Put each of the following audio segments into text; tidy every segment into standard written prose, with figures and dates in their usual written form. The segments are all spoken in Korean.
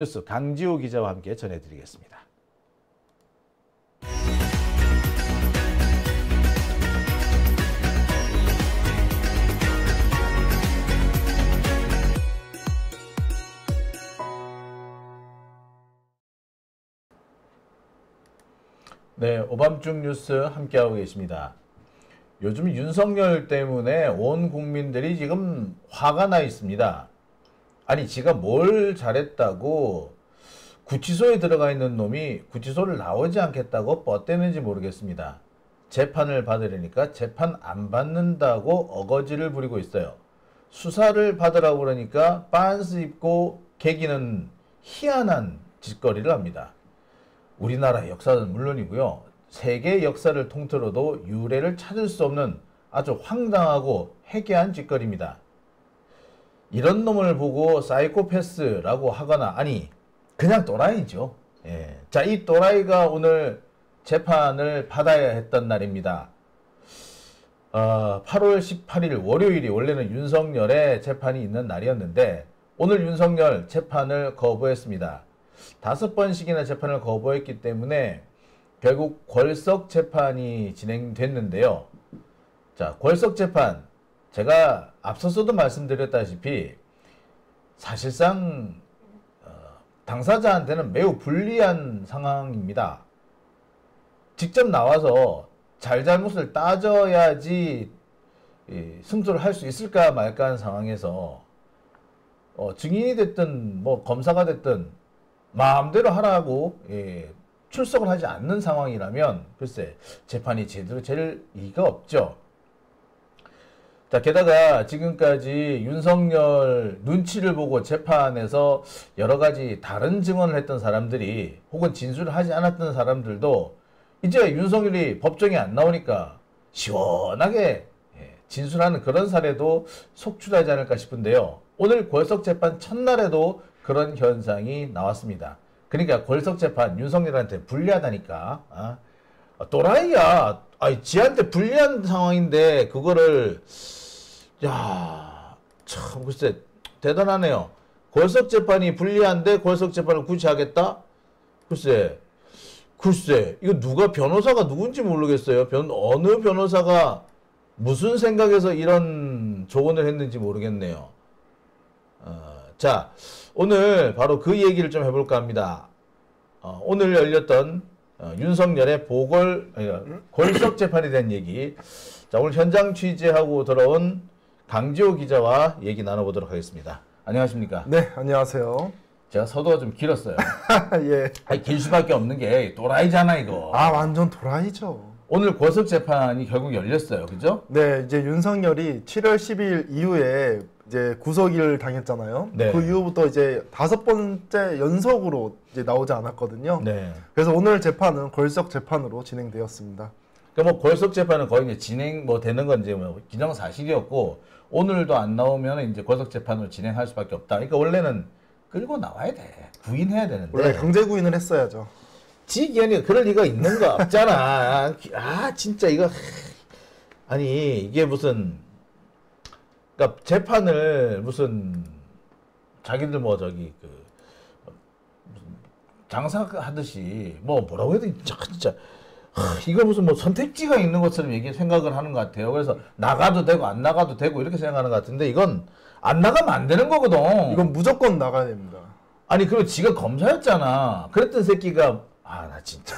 뉴스 강지호 기자와 함께 전해드리겠습니다. 네, 오밤중 뉴스 함께하고 계십니다. 요즘 윤석열 때문에 온 국민들이 지금 화가 나 있습니다. 아니, 지가 뭘 잘했다고 구치소에 들어가 있는 놈이 구치소를 나오지 않겠다고 뻗대는지 모르겠습니다. 재판을 받으려니까 재판 안 받는다고 어거지를 부리고 있어요. 수사를 받으라고 그러니까 빤스 입고 개기는 희한한 짓거리를 합니다. 우리나라 역사는 물론이고요. 세계 역사를 통틀어도 유례를 찾을 수 없는 아주 황당하고 해괴한 짓거리입니다. 이런 놈을 보고 사이코패스라고 하거나 아니 그냥 또라이죠. 예. 자, 이 또라이가 오늘 재판을 받아야 했던 날입니다. 8월 18일 월요일이 원래는 윤석열의 재판이 있는 날이었는데 오늘 윤석열 재판을 거부했습니다. 5번씩이나 재판을 거부했기 때문에 결국 궐석 재판이 진행됐는데요. 자, 궐석 재판 제가 앞서서도 말씀드렸다시피 사실상 당사자한테는 매우 불리한 상황입니다. 직접 나와서 잘잘못을 따져야지 승소를 할 수 있을까 말까 하는 상황에서 증인이 됐든 뭐 검사가 됐든 마음대로 하라고 출석을 하지 않는 상황이라면 글쎄 재판이 제대로 될 리가 없죠. 자, 게다가 지금까지 윤석열 눈치를 보고 재판에서 여러 가지 다른 증언을 했던 사람들이 혹은 진술을 하지 않았던 사람들도 이제 윤석열이 법정에 안 나오니까 시원하게 진술하는 그런 사례도 속출하지 않을까 싶은데요. 오늘 궐석 재판 첫날에도 그런 현상이 나왔습니다. 그러니까 궐석 재판 윤석열한테 불리하다니까. 또라이야. 아니, 지한테 불리한 상황인데 그거를 참 글쎄 대단하네요. 궐석 재판이 불리한데 궐석 재판을 굳이 하겠다? 글쎄 이거 누가 변호사가 누군지 모르겠어요. 어느 변호사가 무슨 생각에서 이런 조언을 했는지 모르겠네요. 자, 오늘 바로 그 얘기를 좀 해볼까 합니다. 오늘 열렸던 윤석열의 궐석 재판에 대한 얘기. 자, 오늘 현장 취재하고 돌아온 강지호 기자와 얘기 나눠보도록 하겠습니다. 안녕하십니까? 네, 안녕하세요. 제가 서도가 좀 길었어요. 예. 아니, 길 수밖에 없는 게 또라이잖아 이거. 완전 도라이죠. 오늘 궐석 재판이 결국 열렸어요, 그죠? 네, 이제 윤석열이 7월 10일 이후에 이제 구속을 당했잖아요. 네. 그 이후부터 이제 5번째 연속으로 이제 나오지 않았거든요. 네. 그래서 오늘 재판은 궐석 재판으로 진행되었습니다. 그러니까 뭐 궐석 재판은 거의 이제 진행 되는 건 이제 뭐 기정사실이었고 오늘도 안 나오면 이제 궐석 재판으로 진행할 수밖에 없다. 그러니까 원래는 끌고 나와야 돼. 부인해야 되는데. 원래 강제 구인을 했어야죠. 지기현이 그럴 리가 있는 거 없잖아. 진짜 이거 아니 이게 무슨 그러니까 재판을 무슨 자기들 뭐 저기 그 무슨 장사하듯이 뭐라고 해야 되지 진짜 이거 무슨 뭐 선택지가 있는 것처럼 생각을 하는 것 같아요. 그래서 나가도 되고 안 나가도 되고 이렇게 생각하는 것 같은데 이건 안 나가면 안 되는 거거든. 이건 무조건 나가야 됩니다. 아니 그리고 지가 검사였잖아. 그랬던 새끼가 나 진짜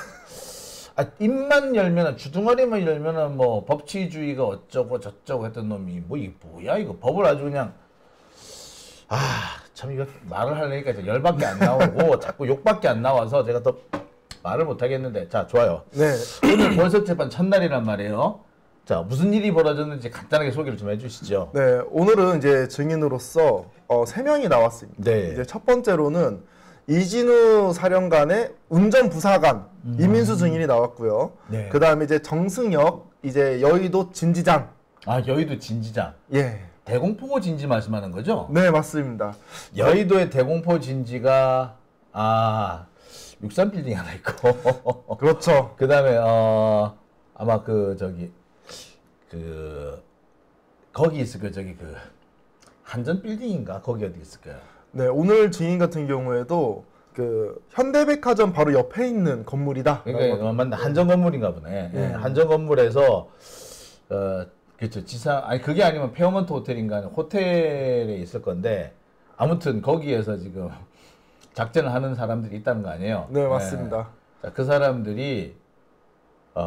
입만 열면은 주둥아리만 열면은 뭐 법치주의가 어쩌고 저쩌고 했던 놈이 뭐 이게 뭐야 이거 법을 아주 그냥 참 이거 말을 하려니까 열밖에 안 나오고 자꾸 욕밖에 안 나와서 제가 더 말을 못 하겠는데 자 좋아요. 네. 오늘 궐석 재판 첫날이란 말이에요. 자 무슨 일이 벌어졌는지 간단하게 소개를 좀 해주시죠. 네, 오늘은 이제 증인으로서 3명이 나왔습니다. 네. 이제 첫 번째로는 이진우 사령관의 운전부사관 이민수 증인이 나왔고요. 네. 그 다음에 이제 정승혁 이제 여의도 진지장. 여의도 진지장. 예. 대공포 진지 말씀하는 거죠? 네, 맞습니다. 여의도의 대공포 진지가 63빌딩 하나 있고. 그렇죠. 그 다음에 아마 거기 있을 거예요. 한전 빌딩인가? 거기 어디 있을 거예요. 네, 오늘 증인 같은 경우에도 그 현대백화점 바로 옆에 있는 건물이다. 그러니까 맞나 한정 건물인가 보네. 예, 한정 건물에서 그렇죠. 지상 아니 그게 아니면 페어먼트 호텔인가 호텔에 있을 건데 아무튼 거기에서 지금 작전을 하는 사람들이 있다는 거 아니에요? 네, 맞습니다. 자, 그 사람들이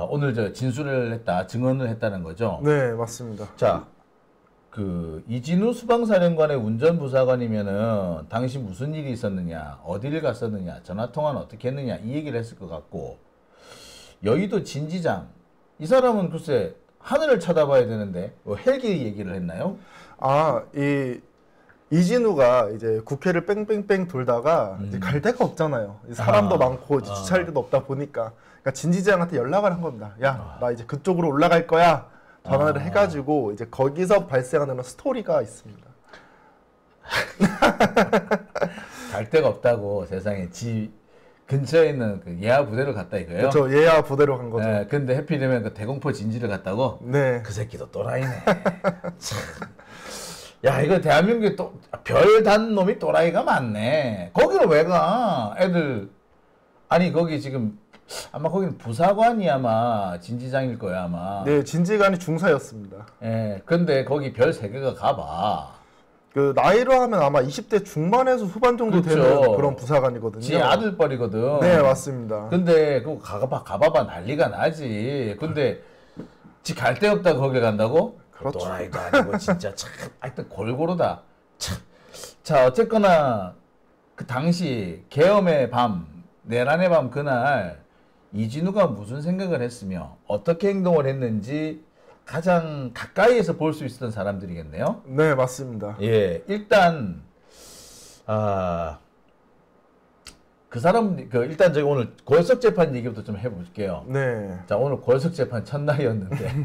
오늘 저 진술을 했다, 증언을 했다는 거죠. 네, 맞습니다. 자, 그 이진우 수방사령관의 운전부사관이면은 당시 무슨 일이 있었느냐, 어디를 갔었느냐, 전화 통화는 어떻게 했느냐 이 얘기를 했을 것 같고 여의도 진지장 이 사람은 글쎄 하늘을 쳐다봐야 되는데 뭐 헬기 얘기를 했나요? 아, 이진우가 이제 국회를 뺑뺑뺑 돌다가 이제 갈 데가 없잖아요. 사람도 많고 이제 주차할 데도 없다 보니까 그러니까 진지장한테 연락을 한 겁니다. 야, 나 이제 그쪽으로 올라갈 거야. 전화를 해가지고 이제 거기서 발생하는 스토리가 있습니다. 갈 데가 없다고 세상에 지 근처에 있는 그 예하 부대를 갔다 이거예요? 그렇죠. 예하 부대로 간 거죠. 네, 근데 해필이면 그 대공포 진지를 갔다고? 네. 그 새끼도 또라이네. 참. 야, 이거 대한민국에 또 별 단 놈이 또라이가 많네. 거기로 왜 가? 애들 아니 거기 지금 아마 거기는 부사관이 아마 진지장일 거야 아마. 네, 진지관이 중사였습니다. 예, 근데 거기 별 3개가 가봐. 그 나이로 하면 아마 20대 중반에서 후반 정도 그렇죠. 되는 그런 부사관이거든요. 지 아들뻘이거든. 네, 맞습니다. 근데 그거 가봐봐 난리가 나지. 근데 지 갈 데 없다 거기 간다고? 그렇죠. 또라이도 아니고 진짜 참 하여튼 골고루다. 참. 자 어쨌거나 그 당시 계엄의 밤, 내란의 밤 그날 이진우가 무슨 생각을 했으며 어떻게 행동을 했는지 가장 가까이에서 볼 수 있었던 사람들이겠네요. 네, 맞습니다. 예, 일단 그 사람 일단 저기 오늘 골석 재판 얘기부터 좀 해볼게요. 네. 자, 오늘 골석 재판 첫날이었는데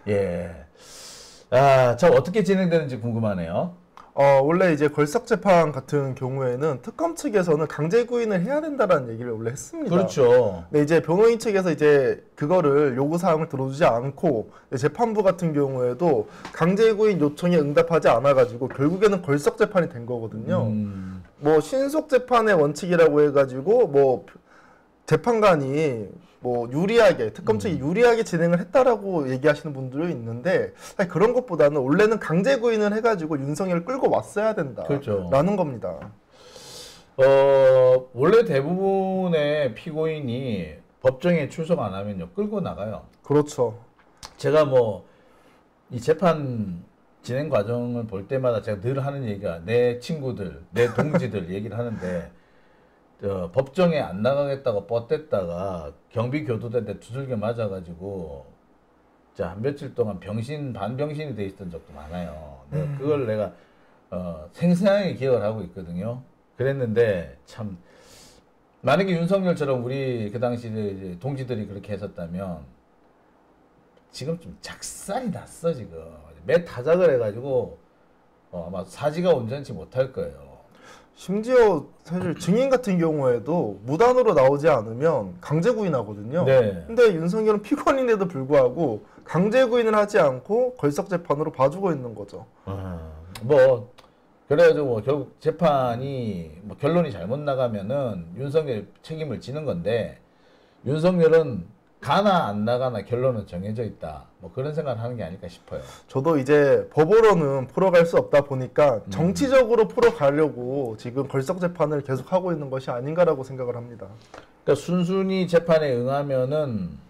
예, 자 어떻게 진행되는지 궁금하네요. 원래 이제 걸석 재판 같은 경우에는 특검 측에서는 강제 구인을 해야 된다라는 얘기를 원래 했습니다. 그렇죠. 네, 이제 변호인 측에서 이제 그거를 요구 사항을 들어주지 않고 재판부 같은 경우에도 강제 구인 요청에 응답하지 않아가지고 결국에는 걸석 재판이 된 거거든요. 뭐 신속 재판의 원칙이라고 해가지고 뭐 재판관이 뭐 유리하게 특검 측이 유리하게 진행을 했다라고 얘기하시는 분들이 있는데 사실 그런 것보다는 원래는 강제 구인을 해가지고 윤석열을 끌고 왔어야 된다라는 그렇죠. 겁니다. 원래 대부분의 피고인이 법정에 출석 안 하면요 끌고 나가요. 그렇죠. 제가 뭐 이 재판 진행 과정을 볼 때마다 제가 늘 하는 얘기가 내 친구들, 내 동지들 얘기를 하는데 법정에 안 나가겠다고 뻗댔다가 경비 교도대한테 두들겨 맞아가지고 자 며칠 동안 반병신이 돼 있던 적도 많아요. 그걸 내가 생생하게 기억을 하고 있거든요. 그랬는데 참 만약에 윤석열처럼 우리 그 당시 이제 동지들이 그렇게 했었다면 지금 좀 작살이 났어 지금. 매 타작을 해가지고 아마 사지가 온전치 못할 거예요. 심지어 사실 증인 같은 경우에도 무단으로 나오지 않으면 강제 구인하거든요. 네. 근데 윤석열은 피고인인데도 불구하고 강제 구인을 하지 않고 걸석 재판으로 봐주고 있는 거죠. 뭐 그래가지고 뭐 결국 재판이 뭐 결론이 잘못 나가면은 윤석열 책임을 지는 건데 윤석열은 가나 안 나가나 결론은 정해져 있다. 뭐 그런 생각을 하는 게 아닐까 싶어요. 저도 이제 법으로는 풀어갈 수 없다 보니까 정치적으로 풀어가려고 지금 걸석 재판을 계속하고 있는 것이 아닌가라고 생각을 합니다. 그러니까 순순히 재판에 응하면은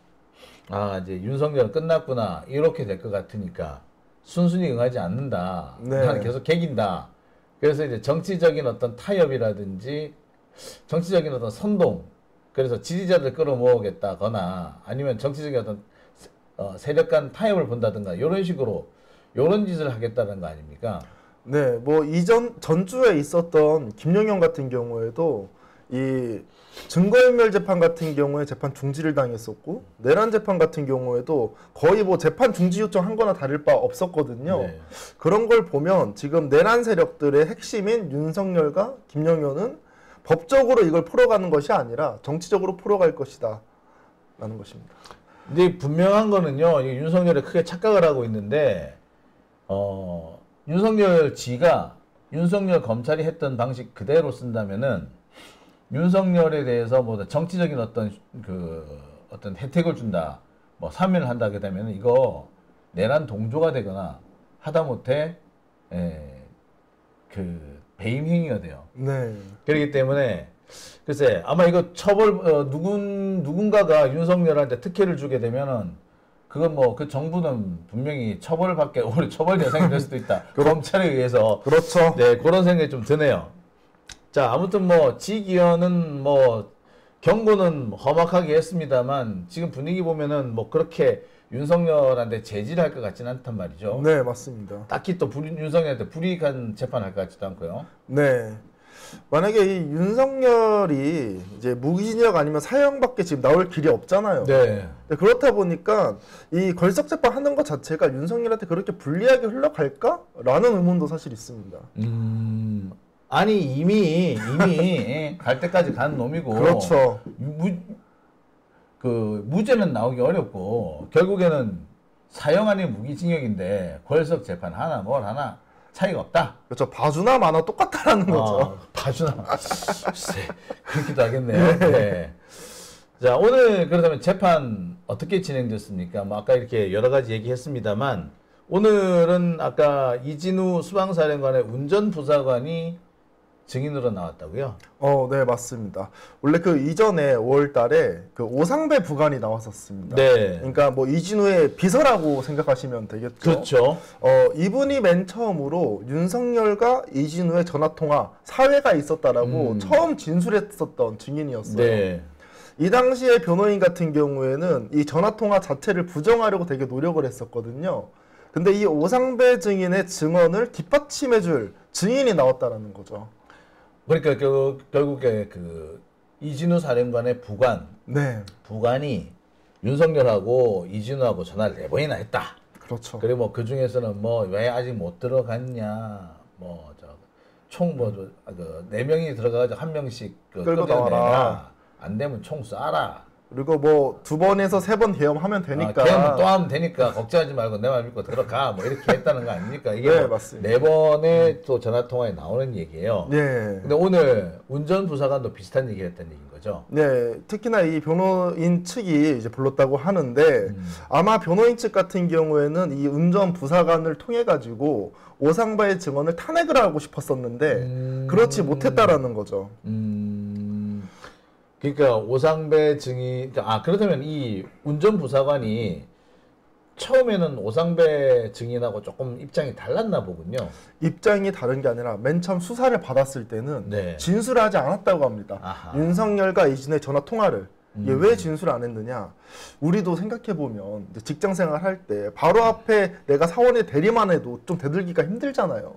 이제 윤석열은 끝났구나 이렇게 될 것 같으니까 순순히 응하지 않는다. 네. 나는 계속 개긴다. 그래서 이제 정치적인 어떤 타협이라든지 정치적인 어떤 선동 그래서 지지자들 끌어모으겠다거나 아니면 정치적인 어떤 세력 간 타협을 본다든가 이런 식으로 이런 짓을 하겠다는 거 아닙니까? 네, 뭐 전주에 있었던 김용현 같은 경우에도 이 증거인멸 재판 같은 경우에 재판 중지를 당했었고 내란 재판 같은 경우에도 거의 뭐 재판 중지 요청한 거나 다를 바 없었거든요. 네. 그런 걸 보면 지금 내란 세력들의 핵심인 윤석열과 김용현은 법적으로 이걸 풀어가는 것이 아니라 정치적으로 풀어갈 것이다 라는 것입니다. 근데 분명한 거는요, 윤석열이 크게 착각을 하고 있는데, 윤석열 검찰이 했던 방식 그대로 쓴다면은, 윤석열에 대해서 뭐 정치적인 어떤 혜택을 준다, 뭐 사면을 한다게 되면 이거 내란 동조가 되거나 하다못해 그 배임 행위가 돼요. 네. 그렇기 때문에 글쎄 아마 이거 처벌 누군가가 윤석열한테 특혜를 주게 되면은 그건 뭐 그 정부는 분명히 처벌을 받게 오히려 처벌 대상이 될 수도 있다. 검찰에 의해서. 그렇죠. 네, 그런 생각이 좀 드네요. 자, 아무튼 뭐 지기현은 뭐 경고는 험악하게 했습니다만 지금 분위기 보면은 뭐 그렇게 윤석열한테 제지를 할 것 같지는 않단 말이죠. 네, 맞습니다. 딱히 또 윤석열한테 불이익한 재판할 것 같지도 않고요. 네. 만약에 이 윤석열이 이제 무기징역 아니면 사형밖에 지금 나올 길이 없잖아요. 네. 그렇다 보니까 이 걸석 재판 하는 것 자체가 윤석열한테 그렇게 불리하게 흘러갈까라는 의문도 사실 있습니다. 아니 이미 갈 때까지 간 놈이고. 그렇죠. 무죄는 나오기 어렵고 결국에는 사형 아닌 무기징역인데 걸석 재판 하나 뭘 하나 차이가 없다. 그렇죠. 봐주나 마나 똑같다라는 거죠. 봐주나. 글쎄, 그렇기도 하겠네요. 네. 자, 오늘 그렇다면 재판 어떻게 진행됐습니까? 뭐 아까 이렇게 여러 가지 얘기했습니다만 오늘은 아까 이진우 수방사령관의 운전부사관이 증인으로 나왔다고요? 네, 맞습니다. 원래 그 이전에 5월 달에 그 오상배 부관이 나왔었습니다. 네. 그러니까 뭐 이진우의 비서라고 생각하시면 되겠죠. 그렇죠. 이분이 맨 처음으로 윤석열과 이진우의 전화통화 사회가 있었다라고 처음 진술했었던 증인이었어요. 네. 이 당시에 변호인 같은 경우에는 이 전화통화 자체를 부정하려고 되게 노력을 했었거든요. 근데 이 오상배 증인의 증언을 뒷받침해줄 증인이 나왔다라는 거죠. 그러니까 결국에 그 이진우 사령관의 네. 부관이 윤석열하고 이진우하고 전화를 4번이나 했다. 그렇죠. 그리고 뭐 그 중에서는 뭐 왜 아직 못 들어갔냐, 뭐 총 그 4명이 들어가가지고 1명씩 끌고 나와라. 안 되면 총 쏴라. 그리고 뭐 2번에서 3번 계엄하면 되니까. 계엄은 또 하면 되니까 걱정하지 말고 내 말 믿고 들어가. 뭐 이렇게 했다는 거 아닙니까? 이게 네, 뭐 맞습니다. 4번의 또 전화 통화에 나오는 얘기예요. 네. 근데 오늘 운전부사관도 비슷한 얘기를 했다는 얘기인 거죠. 네, 특히나 이 변호인 측이 이제 불렀다고 하는데 아마 변호인 측 같은 경우에는 이 운전부사관을 통해 가지고 오상배의 증언을 탄핵을 하고 싶었었는데 그렇지 못했다라는 거죠. 그러니까 오상배 증인 그렇다면 이 운전부사관이 처음에는 오상배 증인하고 조금 입장이 달랐나 보군요. 입장이 다른 게 아니라 맨 처음 수사를 받았을 때는 네. 진술을 하지 않았다고 합니다. 아하. 윤석열과 이진의 전화 통화를 이게 왜 진술 안 했느냐? 우리도 생각해 보면 직장 생활 할 때 바로 앞에 내가 사원의 대리만 해도 좀 대들기가 힘들잖아요.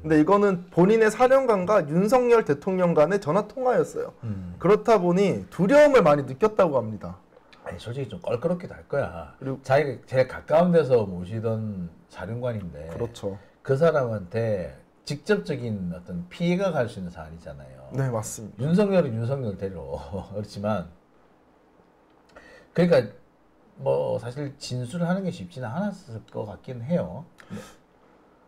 근데 이거는 본인의 사령관과 윤석열 대통령 간의 전화 통화였어요. 그렇다 보니 두려움을 많이 느꼈다고 합니다. 아니 솔직히 좀 껄끄럽기도 할 거야. 그리고 자기가 제일 가까운 데서 모시던 사령관인데 그렇죠. 그 사람한테 직접적인 어떤 피해가 갈 수 있는 사안이잖아요. 네, 맞습니다. 윤석열은 윤석열대로 그렇지만 그러니까 뭐 사실 진술을 하는 게 쉽지는 않았을 것 같긴 해요.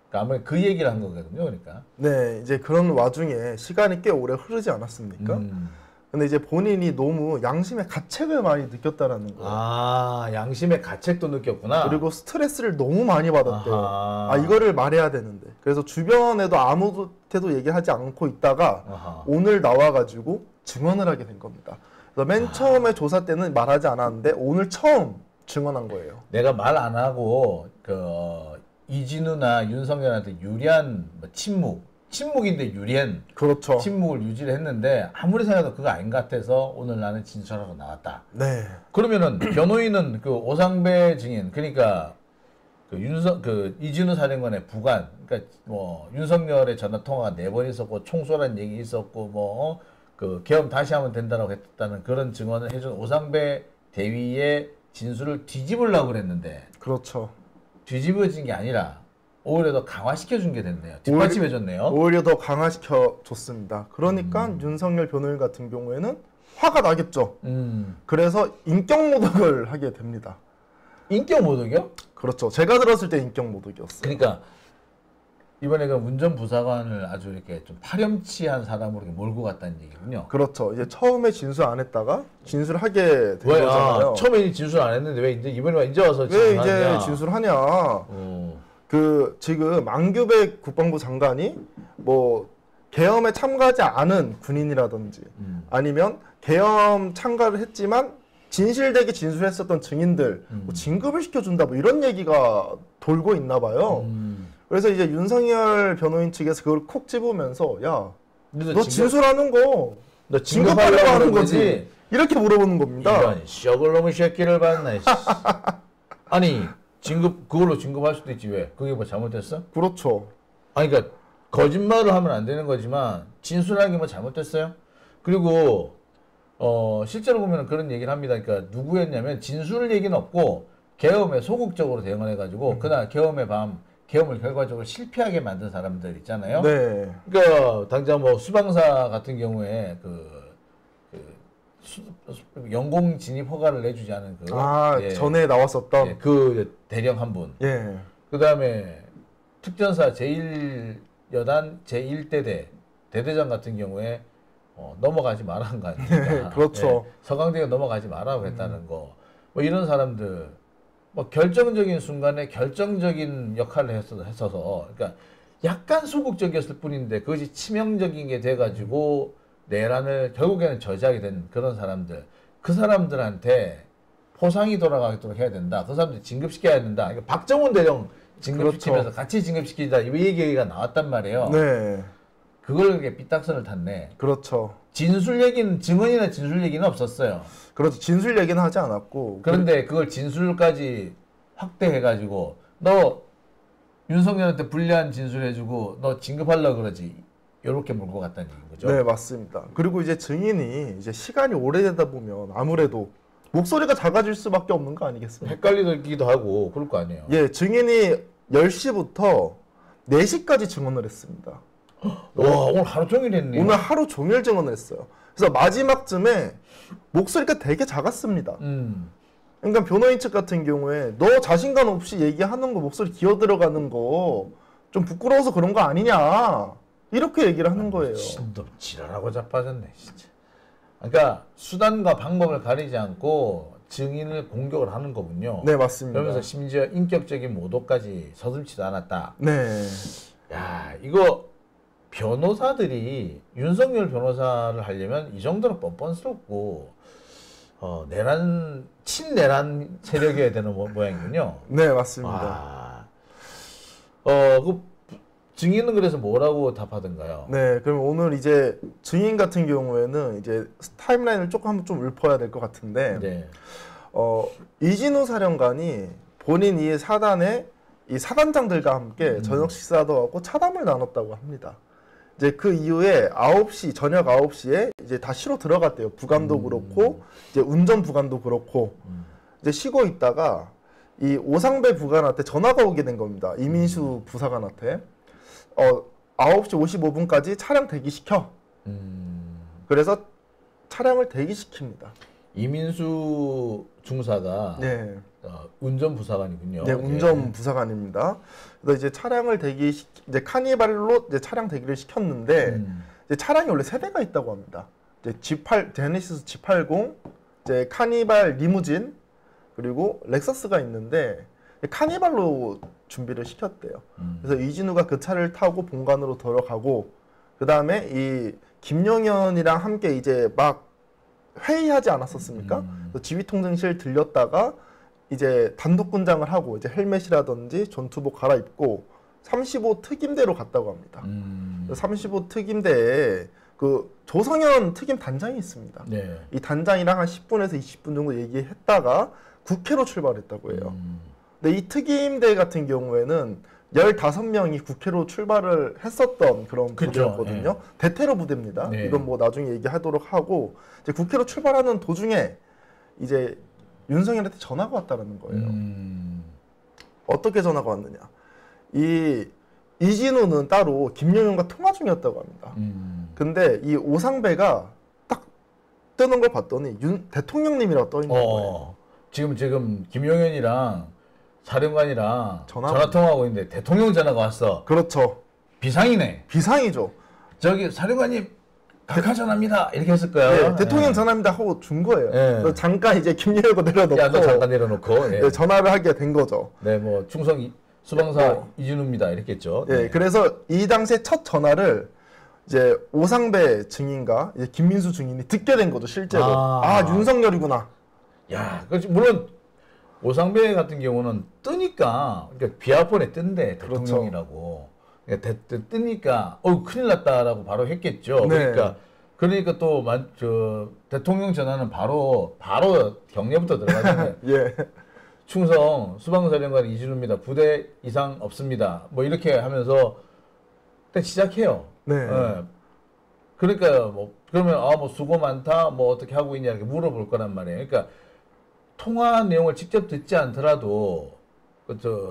그러니까 아무래도 그 얘기를 한 거거든요. 그러니까. 네, 이제 그런 와중에 시간이 꽤 오래 흐르지 않았습니까? 근데 이제 본인이 너무 양심의 가책을 많이 느꼈다라는 거예요. 아, 양심의 가책도 느꼈구나. 그리고 스트레스를 너무 많이 받았대요. 아하. 이거를 말해야 되는데. 그래서 주변에도 아무한테도 얘기하지 않고 있다가 아하. 오늘 나와가지고 증언을 하게 된 겁니다. 그래서 맨 처음에 조사 때는 말하지 않았는데 오늘 처음 증언한 거예요. 내가 말 안 하고 이진우나 윤석열한테 유리한 뭐 침묵인데 유리한 그렇죠. 침묵을 유지를 했는데 아무리 생각해도 그거 아닌 것 같아서 오늘 나는 진술하러 나왔다. 네. 그러면은 변호인은 그 오상배 증인 그러니까 이진우 사령관의 부관 그러니까 뭐 윤석열의 전화 통화가 4번 있었고 총쏘란 얘기 있었고 뭐 그 계엄 다시 하면 된다라고 했다는 그런 증언을 해준 오상배 대위의 진술을 뒤집으려고 그랬는데 그렇죠. 뒤집어진 게 아니라 오히려 더 강화시켜 준 게 됐네요. 뒷받침해 줬네요. 오히려 더 강화시켜 줬습니다. 그러니까 윤석열 변호인 같은 경우에는 화가 나겠죠. 그래서 인격 모독을 하게 됩니다. 인격 모독이요? 그렇죠. 제가 들었을 때 인격 모독이었어요. 그러니까 이번에 그 운전부사관을 아주 이렇게 좀 파렴치한 사람으로 이렇게 몰고 갔다는 얘기군요. 그렇죠. 이제 처음에 진술 안 했다가 진술하게 된 왜, 거잖아요. 처음에 진술 안 했는데 왜 이제 와서 왜 이제 진술하냐? 진술하냐? 어. 그 지금 안규백 국방부 장관이 뭐 계엄에 참가하지 않은 군인이라든지 아니면 계엄 참가를 했지만 진실되게 진술했었던 증인들 뭐 진급을 시켜준다 뭐 이런 얘기가 돌고 있나 봐요. 그래서 이제 윤석열 변호인 측에서 그걸 콕 집으면서 야, 너 진술하는 거 너 진급하려고 하는 거지? 이렇게 물어보는 겁니다. 이런 썩을 놈의 새끼를 봤네. 아니 그걸로 진급할 수도 있지 왜? 그게 뭐 잘못됐어? 그렇죠. 아니 그러니까 거짓말을 하면 안 되는 거지만 진술하는 게 뭐 잘못됐어요? 그리고 실제로 보면 그런 얘기를 합니다. 그러니까 누구였냐면 진술 얘기는 없고 계엄에 소극적으로 대응을 해가지고 그날 계엄의 밤 계엄을 결과적으로 실패하게 만든 사람들 있잖아요. 네. 그러니까 당장 뭐 수방사 같은 경우에 영공 진입 허가를 내주지 않은 전에 나왔었던 그 대령 한 분. 예. 그 다음에 특전사 제1여단 제1대대 대대장 같은 경우에 넘어가지 말라는 거 아닙니까? 그렇죠. 서강대가 넘어가지 말라고 했다는 거. 뭐 이런 사람들 뭐 결정적인 순간에 결정적인 역할을 했어서 그러니까 약간 소극적이었을 뿐인데 그것이 치명적인 게 돼가지고 내란을 결국에는 저지하게 된 그런 사람들 그 사람들한테 포상이 돌아가도록 해야 된다. 그 사람들 진급시켜야 된다. 그러니까 박정훈 대령 진급시키면서 그렇죠. 같이 진급시키자 이 얘기가 나왔단 말이에요. 네. 그걸 이렇게 삐딱선을 탔네. 그렇죠. 증언이나 진술 얘기는 없었어요. 그렇죠. 진술 얘기는 하지 않았고. 그런데 그걸 진술까지 확대해가지고 너 윤석열한테 불리한 진술해주고 너 진급하려고 그러지. 요렇게 몰고 갔다는 얘기인 거죠. 네, 맞습니다. 그리고 이제 증인이 이제 시간이 오래되다 보면 아무래도 목소리가 작아질 수밖에 없는 거 아니겠습니까? 헷갈리기도 하고 그럴 거 아니에요. 예, 증인이 10시부터 4시까지 증언을 했습니다. 와, 오늘 하루 종일 했네요. 오늘 하루 종일 증언을 했어요. 그래서 마지막쯤에 목소리가 되게 작았습니다. 그러니까 변호인 측 같은 경우에 너 자신감 없이 얘기하는 거 목소리 기어 들어가는 거 좀 부끄러워서 그런 거 아니냐 이렇게 얘기를 하는 거예요. 진도 지랄하고 자빠졌네 진짜. 그러니까 수단과 방법을 가리지 않고 증인을 공격을 하는 거군요. 네, 맞습니다. 그러면서 심지어 인격적인 모독까지 서슴지도 않았다. 네. 야, 이거 변호사들이 윤석열 변호사를 하려면 이 정도로 뻔뻔스럽고 친내란 세력이어야 되는 모양이군요. 네, 맞습니다. 그 증인은 그래서 뭐라고 답하던가요? 네, 그럼 오늘 이제 증인 같은 경우에는 이제 타임라인을 조금 한번 좀 읊어야 될 것 같은데, 네. 이진우 사령관이 본인 이 사단의 이 사단장들과 함께 저녁 식사도 하고 차담을 나눴다고 합니다. 이제 그 이후에 저녁 9시에 이제 다 쉬러 들어갔대요. 부관도 그렇고, 이제 운전 부관도 그렇고, 이제 쉬고 있다가 이 오상배 부관한테 전화가 오게 된 겁니다. 이민수 부사관한테. 9시 55분까지 차량 대기시켜. 그래서 차량을 대기시킵니다. 이민수 중사가 네. 운전부사관이군요. 네, 운전부사관입니다. 그래서 이제 차량을 이제 카니발로 이제 차량 대기를 시켰는데, 이제 차량이 원래 3대가 있다고 합니다. 이제 제네시스 G80, 이제 카니발 리무진, 그리고 렉서스가 있는데, 카니발로 준비를 시켰대요. 그래서 이진우가 그 차를 타고 본관으로 들어가고, 그 다음에 이 김용현이랑 함께 이제 막 회의하지 않았었습니까? 지휘통제실 들렸다가 이제 단독군장을 하고 이제 헬멧이라든지 전투복 갈아입고 35 특임대로 갔다고 합니다. 35 특임대에 그 조성현 특임 단장이 있습니다. 네. 이 단장이랑 한 10분에서 20분 정도 얘기했다가 국회로 출발했다고 해요. 근데 이 특임대 같은 경우에는 15명이 국회로 출발을 했었던 그런 부대였거든요. 네. 대테러 부대입니다. 네. 이건 뭐 나중에 얘기하도록 하고, 이제 국회로 출발하는 도중에 이제 윤석열한테 전화가 왔다는 거예요. 어떻게 전화가 왔느냐? 이진우는 따로 김용현과 통화 중이었다고 합니다. 근데 이 오상배가 딱 뜨는 걸 봤더니 대통령님이라고 떠 있는 거예요. 지금 김용현이랑 사령관이랑 전화 전화 통화하고 있는데 대통령 전화가 왔어. 그렇죠. 비상이네. 비상이죠. 저기 사령관님 각하 전화입니다. 이렇게 했을 거예요. 네, 대통령 전화입니다 하고 준 거예요. 네. 너 잠깐 이제 김여고 내려놓고. 야, 너 잠깐 내려놓고. 예. 네, 전화를 하게 된 거죠. 네, 뭐 충성 수방사 이준우입니다. 이렇게 했죠. 네, 그래서 이 당시에 첫 전화를 이제 오상배 증인과 이제 김민수 증인이 듣게 된 거죠, 실제로. 윤석열이구나. 야, 그렇지. 물론 오상배 같은 경우는 뜨니까 그러니까 비아폰에 뜬대 대통령이라고. 그러니까 뜨니까 큰일 났다라고 바로 했겠죠. 네. 그러니까 또 대통령 전화는 바로 경례부터 들어가는데 예. 충성 수방사령관 이준우입니다. 부대 이상 없습니다. 뭐 이렇게 하면서 딱 시작해요. 네. 예. 그러니까 뭐 그러면 뭐 수고 많다 뭐 어떻게 하고 있냐 이렇게 물어볼 거란 말이에요. 그러니까 통화 내용을 직접 듣지 않더라도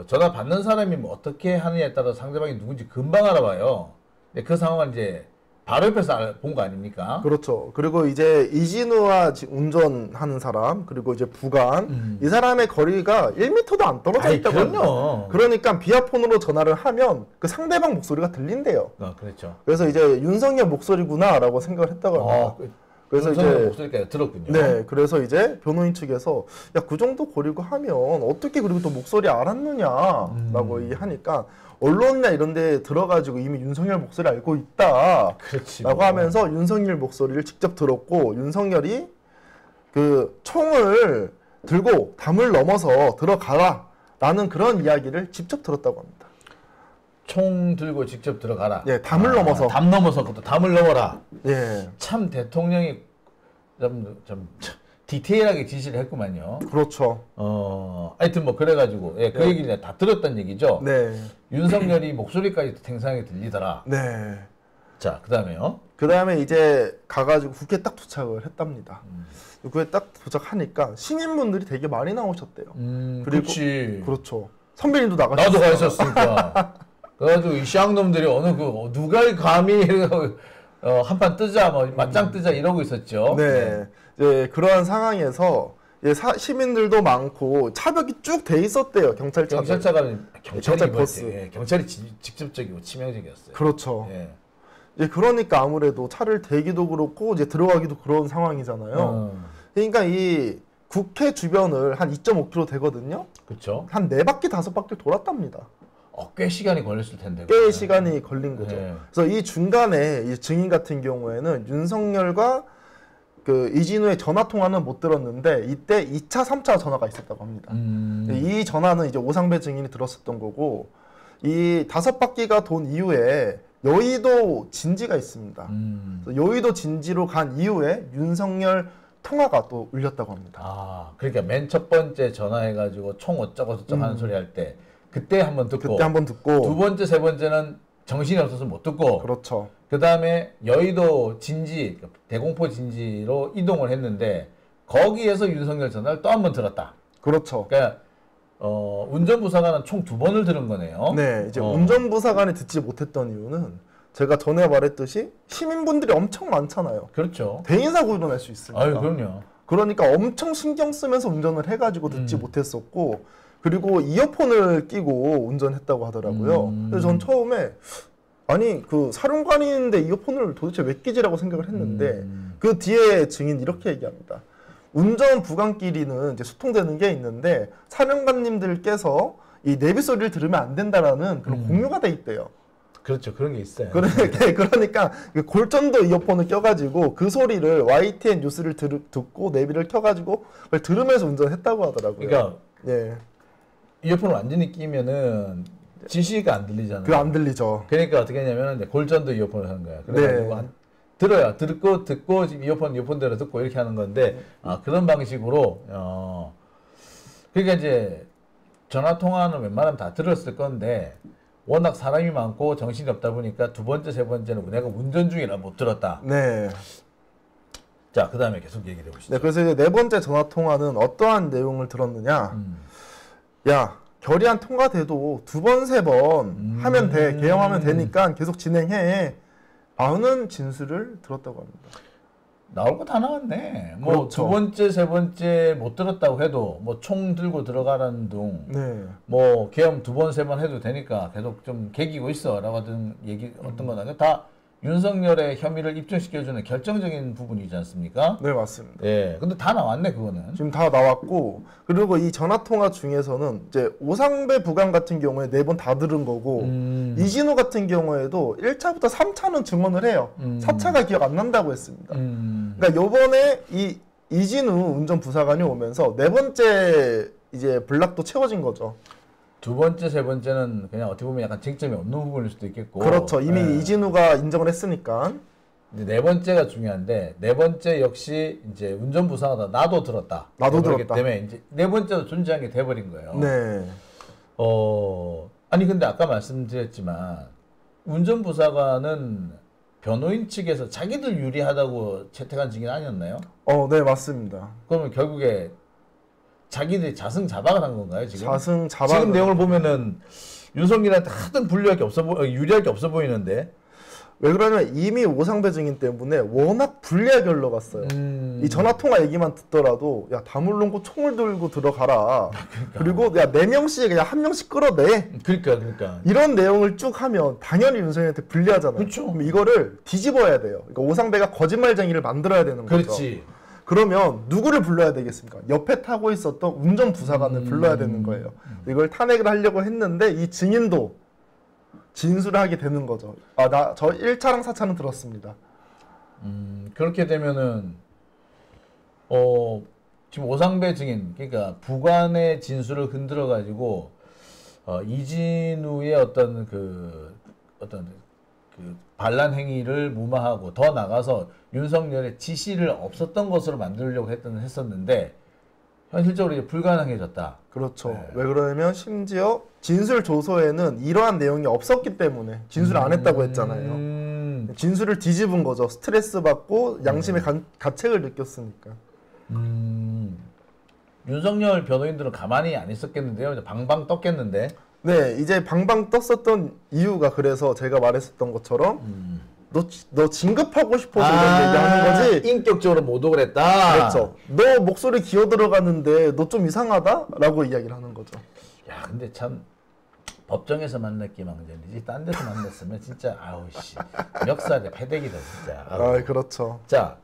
전화 받는 사람이 뭐 어떻게 하느냐에 따라 상대방이 누군지 금방 알아봐요. 근데 그 상황을 이제 바로 옆에서 본 거 아닙니까? 그렇죠. 그리고 이제 이진우와 운전하는 사람, 그리고 이제 부관, 이 사람의 거리가 1m도 안 떨어져 있다고 합니다. 그러니까 비아폰으로 전화를 하면 그 상대방 목소리가 들린대요. 그렇죠. 그래서 이제 윤석열 목소리구나라고 생각을 했다고 합니다. 그래서 이제 목소리까지 들었군요. 네, 그래서 이제 변호인 측에서 야, 그 정도 거리고 하면 어떻게 그리고 또 목소리 알았느냐라고 하니까 언론이나 이런 데 들어가지고 이미 윤석열 목소리 알고 있다. 그렇지. 라고 하면서 윤석열 목소리를 직접 들었고, 윤석열이 그 총을 들고 담을 넘어서 들어가라. 라는 그런 이야기를 직접 들었다고 합니다. 총 들고 직접 들어가라. 예, 담을 넘어서. 담 넘어서 그것도 담을 넘어라. 예. 참 대통령이 좀 디테일하게 지시를 했구만요. 그렇죠. 하여튼 뭐 그래가지고 그 얘기를 다 들었단 얘기죠. 네. 윤석열이 목소리까지 탱상하게 들리더라. 네. 자, 그다음에요. 그다음에 이제 가가지고 국회에 딱 도착을 했답니다. 국회에 딱 도착하니까 시민분들이 되게 많이 나오셨대요. 그리고 그렇지. 그렇죠. 선배님도 나가셨어요. 나도 가 있었으니까. 그래가지고 이 쌍놈들이 누가 감히 한판 뜨자, 뭐 맞짱 뜨자 이러고 있었죠. 네. 이제 그러한 상황에서 시민들도 많고 차벽이 쭉 돼 있었대요. 경찰차가 경찰 버스. 예, 경찰이 직접적이고 치명적이었어요. 그렇죠. 예. 이제 그러니까 아무래도 차를 대기도 그렇고 이제 들어가기도 그런 상황이잖아요. 그러니까 이 국회 주변을 한 2.5km 되거든요. 그렇죠. 한 4바퀴 5바퀴 돌았답니다. 꽤 시간이 걸렸을 텐데. 꽤 시간이 걸린 거죠. 네. 그래서 이 중간에 이 증인 같은 경우에는 윤석열과 그 이진우의 전화 통화는 못 들었는데 이때 2차, 3차 전화가 있었다고 합니다. 이 전화는 이제 오상배 증인이 들었었던 거고, 이 5바퀴가 돈 이후에 여의도 진지가 있습니다. 여의도 진지로 간 이후에 윤석열 통화가 또 울렸다고 합니다. 그러니까 맨 첫 번째 전화해가지고 총 어쩌고 저쩌고 하는 소리 할 때 그때 한번 듣고, 두 번째, 세 번째는 정신이 없어서 못 듣고, 그렇죠. 그 다음에 여의도 진지, 대공포 진지로 이동을 했는데 거기에서 윤석열 전화를 또 한 번 들었다. 그렇죠. 그러니까 운전부사관은 총 2번을 들은 거네요. 네, 이제 운전부사관이 듣지 못했던 이유는 제가 전에 말했듯이 시민분들이 엄청 많잖아요. 그렇죠. 대인사고 일어날 수 있으니까. 그럼요. 그러니까 엄청 신경 쓰면서 운전을 해가지고 듣지 못했었고, 그리고 이어폰을 끼고 운전했다고 하더라고요. 그래서 전 처음에 아니 그 사령관인데 이어폰을 도대체 왜 끼지라고 생각을 했는데 그 뒤에 증인 이렇게 얘기합니다. 운전 부관끼리는 이제 소통되는 게 있는데 사령관님들께서 이 내비 소리를 들으면 안 된다라는 그런 공유가 돼 있대요. 그렇죠. 그런 게 있어요. 그러니까 골전도 이어폰을 껴가지고 그 소리를 YTN 뉴스를 듣고 내비를 켜가지고 그걸 들으면서 운전했다고 하더라고요. 그러니까 예. 이어폰을 완전히 끼면은 지시가 안 들리잖아요. 그거 안 들리죠. 그러니까 어떻게 했냐면 골전도 이어폰을 하는 거야. 그래가지고 들어요. 듣고 지금 이어폰대로 듣고 이렇게 하는 건데 그런 방식으로 그러니까 이제 전화 통화는 웬만하면 다 들었을 건데 워낙 사람이 많고 정신이 없다 보니까 두 번째, 세 번째는 내가 운전 중이라 못 들었다. 네. 자, 그 다음에 계속 얘기를 해보시죠. 네, 그래서 이제 4번째 전화 통화는 어떠한 내용을 들었느냐? 야, 결의안 통과돼도 2번, 3번 하면 돼. 개엄하면 되니까 계속 진행해. 라는 진술을 들었다고 합니다. 나올 거 다 나왔네. 뭐 그렇죠. 두 번째, 세 번째 못 들었다고 해도 뭐 총 들고 들어가라는 둥, 네. 뭐 계엄 두 번, 세 번 해도 되니까 계속 좀 개기고 있어라고 하던 얘기 어떤 거나 다 윤석열의 혐의를 입증시켜주는 결정적인 부분이지 않습니까? 네, 맞습니다. 예, 근데 다 나왔네 그거는. 지금 다 나왔고, 그리고 이 전화통화 중에서는 이제 오상배 부관 같은 경우에 4번 다 들은 거고, 이진우 같은 경우에도 1차부터 3차는 증언을 해요. 4차가 기억 안 난다고 했습니다. 그러니까 요번에 이 이진우 운전부사관이 오면서 4번째 이제 블락도 채워진 거죠. 두 번째, 세 번째는 그냥 어떻게 보면 약간 쟁점이 없는 부분일 수도 있겠고. 그렇죠. 이미 예. 이진우가 인정을 했으니까. 이제 네 번째가 중요한데 네 번째 역시 이제 운전부사가 나도 들었다. 나도 그렇기 들었다. 때문에 이제 네 번째도 존재한 게 돼버린 거예요. 네. 아니 근데 아까 말씀드렸지만 운전부사관은 변호인 측에서 자기들 유리하다고 채택한 증인 아니었나요? 네, 맞습니다. 그러면 결국에 자기들이 자승자박을 한 건가요 지금? 자승자박. 지금 내용을 보면은 윤석열한테 하등 불리할 게 유리할 게 없어 보이는데. 왜 그러냐면 이미 오상배 증인 때문에 워낙 불리하게 흘러갔어요. 이 전화통화 얘기만 듣더라도 야 다물놓고 총을 들고 들어가라. 그리고 야 4명씩 그냥 1명씩 끌어내. 그러니까. 이런 내용을 쭉 하면 당연히 윤석열한테 불리하잖아요. 그렇죠. 그럼 이거를 뒤집어야 돼요. 그러니까 오상배가 거짓말쟁이를 만들어야 되는 거죠. 그렇지. 그러면 누구를 불러야 되겠습니까? 옆에 타고 있었던 운전부사관을 불러야 되는 거예요. 이걸 탄핵을 하려고 했는데 이 증인도 진술을 하게 되는 거죠. 저 1차랑 4차는 들었습니다. 그렇게 되면은 지금 오상배 증인 그러니까 부관의 진술을 흔들어 가지고 이진우의 어떤 그 반란 행위를 무마하고 더 나가서 윤석열의 지시를 없었던 것으로 만들려고 했었는데 현실적으로 이제 불가능해졌다. 그렇죠. 네. 왜 그러냐면 심지어 진술 조서에는 이러한 내용이 없었기 때문에 진술을 안 했다고 했잖아요. 진술을 뒤집은 거죠. 스트레스 받고 양심의 가책을 느꼈으니까. 윤석열 변호인들은 가만히 안 있었겠는데요. 이제 방방 떴겠는데. 네, 이제 방방 떴었던 이유가 그래서 제가 말했었던 것처럼 너 진급하고 싶어서 이런 얘기하는 거지. 인격적으로 모독을 했다. 그렇죠. 너 목소리 기어 들어가는데 너 좀 이상하다라고 이야기를 하는 거죠. 야, 근데 참 법정에서 만났기 망정이지. 딴 데서 만났으면 진짜 아우 씨 역사의 패대기다 진짜. 아우. 그렇죠. 자,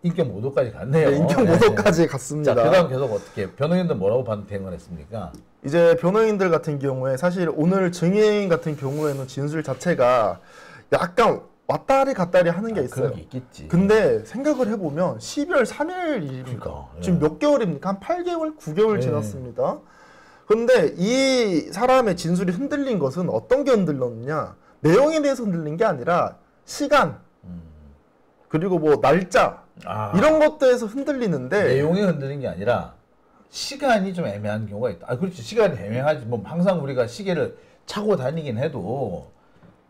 인격 모독까지 갔네요. 네, 인격 모독까지 갔습니다. 자, 그다음 계속 어떻게 변호인들 뭐라고 대응을 했습니까? 이제 변호인들 같은 경우에 사실 오늘 증인 같은 경우에는 진술 자체가 약간 왔다리 갔다리 하는 게 있어요. 그런 게 있겠지. 근데 생각을 해보면 12월 3일 일입니까? 그러니까, 예. 지금 몇 개월입니까? 한 8개월, 9개월 예. 지났습니다. 근데 이 사람의 진술이 흔들린 것은 어떤 게 흔들렸느냐? 내용에 대해서 흔들린 게 아니라 시간, 그리고 뭐 날짜 이런 것들에서 흔들리는데 내용이 흔들린 게 아니라 시간이 좀 애매한 경우가 있다. 그렇지. 시간이 애매하지. 뭐 항상 우리가 시계를 차고 다니긴 해도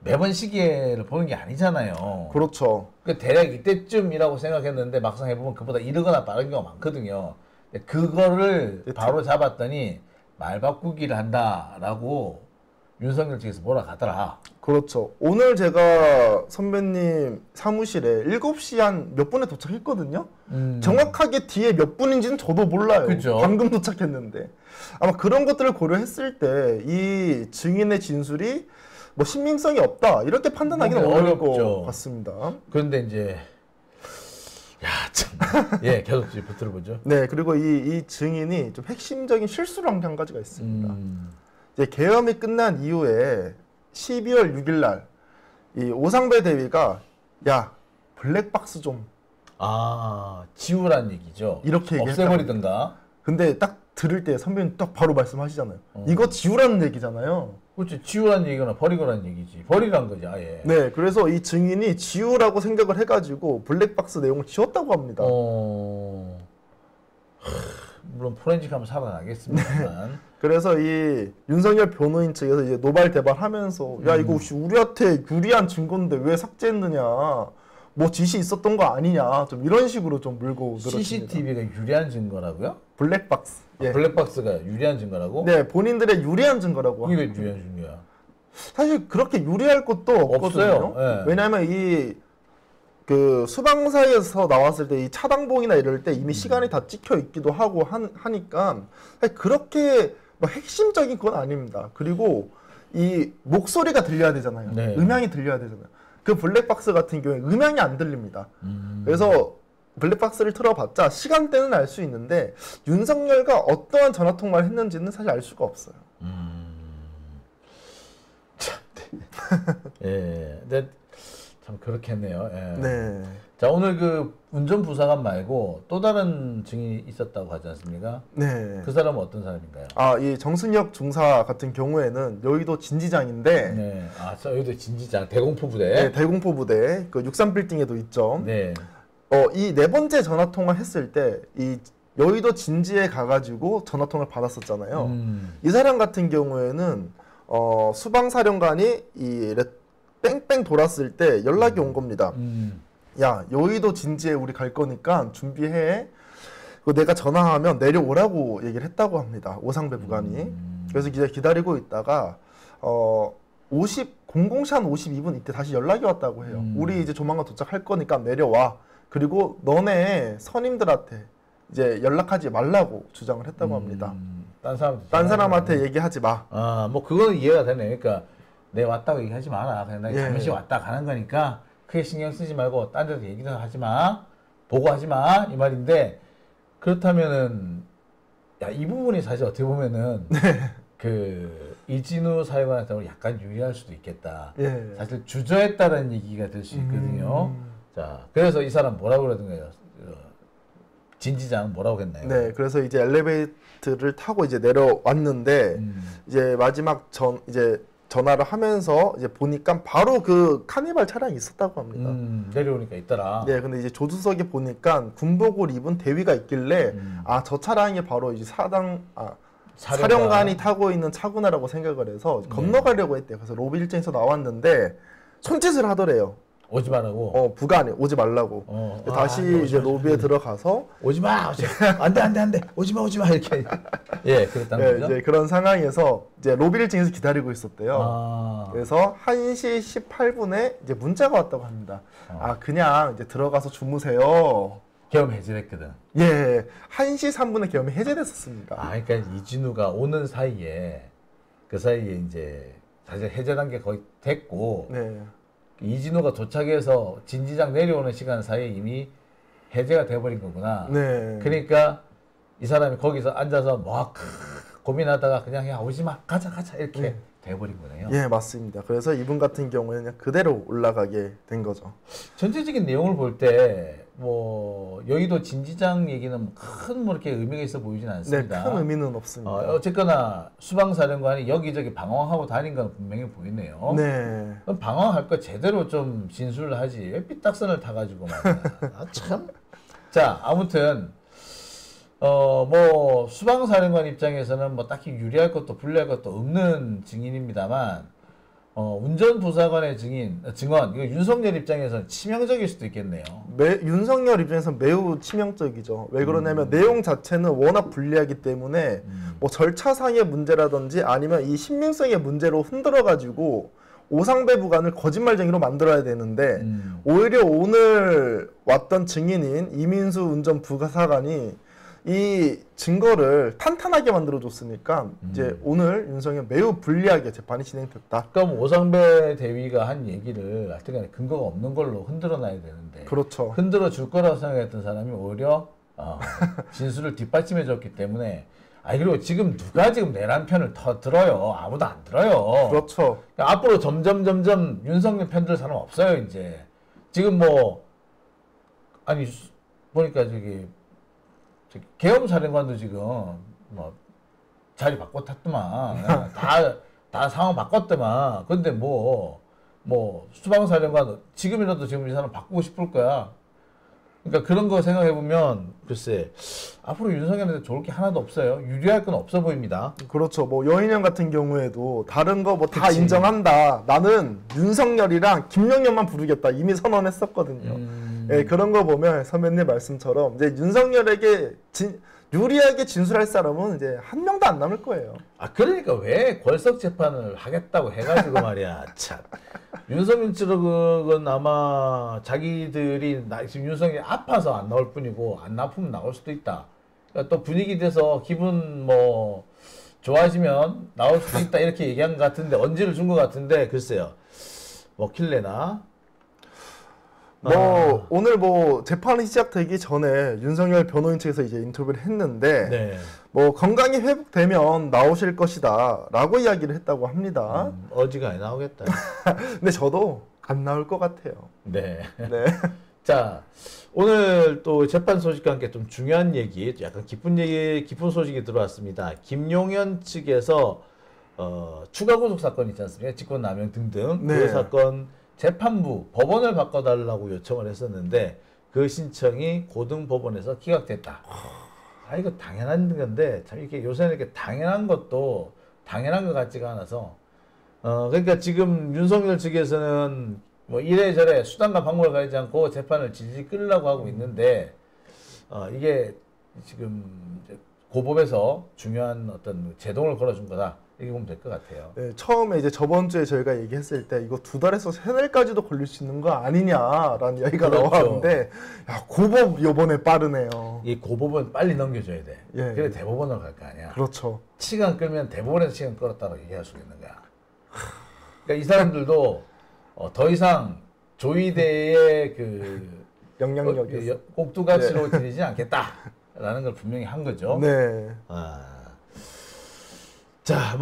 매번 시계를 보는 게 아니잖아요. 그렇죠. 그 대략 이때쯤이라고 생각했는데 막상 해보면 그보다 이르거나 빠른 경우가 많거든요. 근데 그거를 바로 잡았더니 말 바꾸기를 한다라고 윤석열 측에서 몰아가더라. 그렇죠. 오늘 제가 선배님 사무실에 7시 한 몇 분에 도착했거든요. 정확하게 뒤에 몇 분인지는 저도 몰라요. 그죠. 방금 도착했는데. 아마 그런 것들을 고려했을 때 이 증인의 진술이 뭐 신빙성이 없다 이렇게 판단하기는 어려울 것 같습니다. 그런데 이제 예, 계속 붙들어보죠. 네, 그리고 이 증인이 좀 핵심적인 실수를 한 게 한 가지가 있습니다. 이제 계엄이 끝난 이후에 12월 6일 날 이 오상배 대위가 야 블랙박스 좀 지우란 얘기죠. 이렇게 없애버리든가. 근데 딱 들을 때 선배님 딱 바로 말씀하시잖아요. 이거 지우라는 얘기잖아요. 그렇지. 지우란 얘기거나 버리거라는 얘기지. 버리란 거지 아예. 네, 그래서 이 증인이 지우라고 생각을 해가지고 블랙박스 내용을 지웠다고 합니다. 물론 포렌식하면 살아나겠습니다만. 그래서 이 윤석열 변호인 측에서 이제 노발대발하면서 야 이거 혹시 우리한테 유리한 증거인데 왜 삭제했느냐, 뭐 지시 있었던 거 아니냐, 좀 이런 식으로 좀 물고 늘었습니다. CCTV가 유리한 증거라고요? 블랙박스. 예. 블랙박스가 유리한 증거라고? 네, 본인들의 유리한 증거라고. 이게 왜 유리한 증거야? 사실 그렇게 유리할 것도 없거든요. 없어요. 예. 왜냐하면 이 그 수방사에서 나왔을 때 이 차당봉이나 이럴 때 이미 시간이 다 찍혀 있기도 하고 하니까 그렇게 뭐 핵심적인 건 아닙니다. 그리고 이 목소리가 들려야 되잖아요. 네. 음향이 들려야 되잖아요. 그 블랙박스 같은 경우에 음향이 안 들립니다. 그래서 블랙박스를 틀어봤자 시간대는 알 수 있는데 윤석열과 어떠한 전화통화를 했는지는 사실 알 수가 없어요. 참, 예, 근데 참 그렇겠네요. 예. 네. 자, 오늘 그 운전부사관 말고 또 다른 증인이 있었다고 하지 않습니까? 네. 그 사람은 어떤 사람인가요? 아, 이 정순혁 중사 같은 경우에는 여의도 진지장인데 네, 여의도 진지장 대공포부대. 네, 대공포부대 그 63빌딩에도 있죠. 네. 이 네 번째 전화 통화 했을 때 이 여의도 진지에 가가지고 전화 통화를 받았었잖아요. 이 사람 같은 경우에는 수방사령관이 뺑뺑 돌았을 때 연락이 온 겁니다. 야, 여의도 진지에 우리 갈 거니까 준비해. 내가 전화하면 내려오라고 얘기를 했다고 합니다. 오상배 부관이. 그래서 기다리고 있다가 00시 한 52분 이때 다시 연락이 왔다고 해요. 우리 이제 조만간 도착할 거니까 내려와. 그리고 너네 선임들한테 이제 연락하지 말라고 주장을 했다고 합니다. 딴 사람한테 얘기하지 마. 아, 뭐 그거는 이해가 되네. 그러니까 내 왔다고 얘기하지 마라. 그냥 나 잠시 왔다 가는 거니까 크게 신경 쓰지 말고 딴 데서 얘기도 하지 마. 보고하지 마. 이 말인데 그렇다면은 이 부분이 사실 어떻게 보면은 그 이진우 사회관한테 약간 유리할 수도 있겠다. 예. 사실 주저했다는 얘기가 될 수 있거든요. 자, 그래서 이 사람 뭐라고 그러던가요? 진지장 뭐라고 했나요? 네, 그래서 이제 엘리베이터를 타고 이제 내려왔는데 이제 마지막 전화를 하면서 이제 보니까 바로 그 카니발 차량이 있었다고 합니다. 내려오니까 있더라. 네, 근데 이제 조수석에 보니까 군복을 입은 대위가 있길래 저 차량이 바로 이제 사령관이 타고 있는 차구나라고 생각을 해서 건너가려고 했대요. 그래서 로비 1층에서 나왔는데 손짓을 하더래요. 오지 말라고. 부관이 오지 말라고. 다시 이제 로비에 들어가서 오지 마. 안돼. 오지 마 이렇게. 예, 그랬다는 거죠. 이제 그런 상황에서 이제 로비 1층에서 기다리고 있었대요. 그래서 1시 18분에 이제 문자가 왔다고 합니다. 그냥 이제 들어가서 주무세요. 계엄 해제됐거든. 예, 1시 3분에 계엄이 해제됐었습니다. 그러니까 이진우가 오는 사이에 그 사이에 이제 사실 해제 단계 거의 됐고. 네. 이진우가 도착해서 진지장 내려오는 시간 사이에 이미 해제가 돼버린 거구나. 네. 그러니까 이 사람이 거기서 앉아서 고민하다가 그냥 야 오지 마 가자 이렇게 돼버린 거네요. 예, 맞습니다. 그래서 이분 같은 경우에는 그냥 그대로 올라가게 된 거죠. 전체적인 내용을 볼 때 뭐 여의도 진지장 얘기는 큰 뭐 이렇게 의미가 있어 보이진 않습니다. 네, 큰 의미는 없습니다. 어쨌거나 수방사령관이 여기저기 방황하고 다닌 건 분명히 보이네요. 네. 그럼 방황할 거 제대로 좀 진술을 하지 왜 삐딱선을 타가지고 말이야. 참. 자, 아무튼 뭐 수방사령관 입장에서는 뭐 딱히 유리할 것도 불리할 것도 없는 증인입니다만 운전부사관의 증언 이거 윤석열 입장에서는 치명적일 수도 있겠네요. 윤석열 입장에서는 매우 치명적이죠. 왜 그러냐면 내용 자체는 워낙 불리하기 때문에 뭐 절차상의 문제라든지 아니면 이 신빙성의 문제로 흔들어가지고 오상배 부관을 거짓말쟁이로 만들어야 되는데 오히려 오늘 왔던 증인인 이민수 운전부사관이 이 증거를 탄탄하게 만들어줬으니까 이제 오늘 윤석열 매우 불리하게 재판이 진행됐다. 그럼 오상배 대위가 한 얘기를 하여튼간에 근거가 없는 걸로 흔들어놔야 되는데 그렇죠. 흔들어 줄 거라고 생각했던 사람이 오히려 진술을 뒷받침해줬기 때문에 그리고 지금 누가 지금 내란 편을 더 들어요? 아무도 안 들어요. 그렇죠. 그러니까 앞으로 점점 윤석열 편 들 사람 없어요 이제. 지금 뭐 보니까 계엄사령관도 지금 뭐 자리 바꿔 탔더만 다 상황 바꿨더만. 근데 뭐 수방사령관 지금이라도 지금 이 사람 바꾸고 싶을 거야. 그러니까 그런 거 생각해 보면 글쎄 앞으로 윤석열한테 좋을 게 하나도 없어요. 유리할 건 없어 보입니다. 그렇죠. 뭐 여인형 같은 경우에도 다른 거 뭐 다 인정한다. 나는 윤석열이랑 김영현만 부르겠다. 이미 선언했었거든요. 예, 그런 거 보면 선배님 말씀처럼 이제 윤석열에게 유리하게 진술할 사람은 이제 한 명도 안 남을 거예요. 아 그러니까 왜 걸석 재판을 하겠다고 해가지고 말이야. 참 윤석열 측은 아마 자기들이 지금 윤석열이 아파서 안 나올 뿐이고 안 아프면 나올 수도 있다. 그러니까 또 분위기 돼서 기분 뭐 좋아지면 나올 수도 있다 이렇게 얘기한 것 같은데 언지를 준 것 같은데 글쎄요. 먹힐래나? 오늘 재판이 시작되기 전에 윤석열 변호인 측에서 이제 인터뷰를 했는데 네. 건강이 회복되면 나오실 것이다라고 이야기를 했다고 합니다. 어지간히 나오겠다. 근데 저도 안 나올 것 같아요. 네. 네. 자, 오늘 또 재판 소식과 함께 좀 중요한 얘기, 약간 기쁜 소식이 들어왔습니다. 김용현 측에서 추가 구속 사건 있지 않습니까? 직권남용 등등. 네. 그 사건 재판부 법원을 바꿔달라고 요청을 했었는데 그 신청이 고등법원에서 기각됐다. 아 이거 당연한 건데 참 이렇게 요새는 이렇게 당연한 것도 당연한 것 같지가 않아서 그러니까 지금 윤석열 측에서는 뭐 이래저래 수단과 방법을 가리지 않고 재판을 질질 끌려고 하고 있는데 이게 지금 고법에서 중요한 어떤 제동을 걸어준 거다. 이렇게 보면 될 것 같아요. 네, 처음에 이제 저번 주에 저희가 얘기했을 때 이거 2달에서 3달까지도 걸릴 수 있는 거 아니냐라는 이야기가 그렇죠. 나왔는데 야, 고법 이번에 빠르네요. 이 고법은 빨리 넘겨줘야 돼. 예, 그래 대법원으로 갈 거 아니야. 그렇죠. 시간 끌면 대법원에서 시간 끌었다고 얘기할 수 있는 거야. 그러니까 이 사람들도 더 이상 조이대의 그 영향력이 꼭두각시로 지내지 않겠다라는 걸 분명히 한 거죠. 네. 자,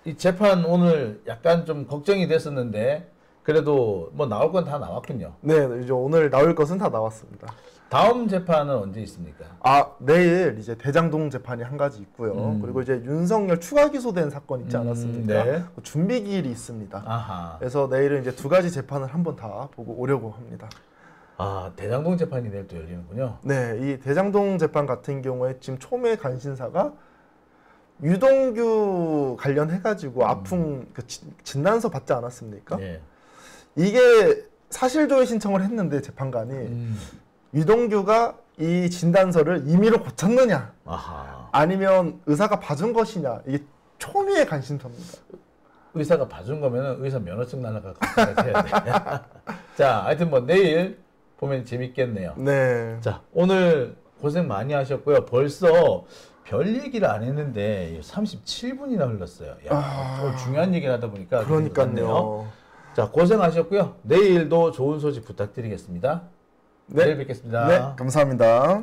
이 재판 오늘 약간 좀 걱정이 됐었는데 그래도 뭐 나올 건 다 나왔군요. 네, 이제 오늘 나올 것은 다 나왔습니다. 다음 재판은 언제 있습니까? 내일 이제 대장동 재판이 한 가지 있고요. 그리고 이제 윤석열 추가 기소된 사건 있지 않았습니까? 네. 그 준비 기일이 있습니다. 아하. 그래서 내일은 이제 2가지 재판을 한번 다 보고 오려고 합니다. 대장동 재판이 내일 또 열리는군요. 네, 이 대장동 재판 같은 경우에 지금 초미의 간신사가 유동규 관련해가지고 아픈 그 진단서 받지 않았습니까? 네. 이게 사실조회 신청을 했는데 재판관이 유동규가 이 진단서를 임의로 고쳤느냐, 아하. 아니면 의사가 봐준 것이냐, 이게 초미의 관심사입니다. 의사가 봐준 거면은 의사 면허증 날라갈 것 해야 돼. 자, 하여튼 내일 보면 재밌겠네요. 네. 자, 오늘 고생 많이 하셨고요. 벌써 별 얘기를 안 했는데 37분이나 흘렀어요. 야, 좀 중요한 얘기를 하다 보니까 그러니까요. 자, 고생하셨고요. 내일도 좋은 소식 부탁드리겠습니다. 네. 내일 뵙겠습니다. 네, 감사합니다.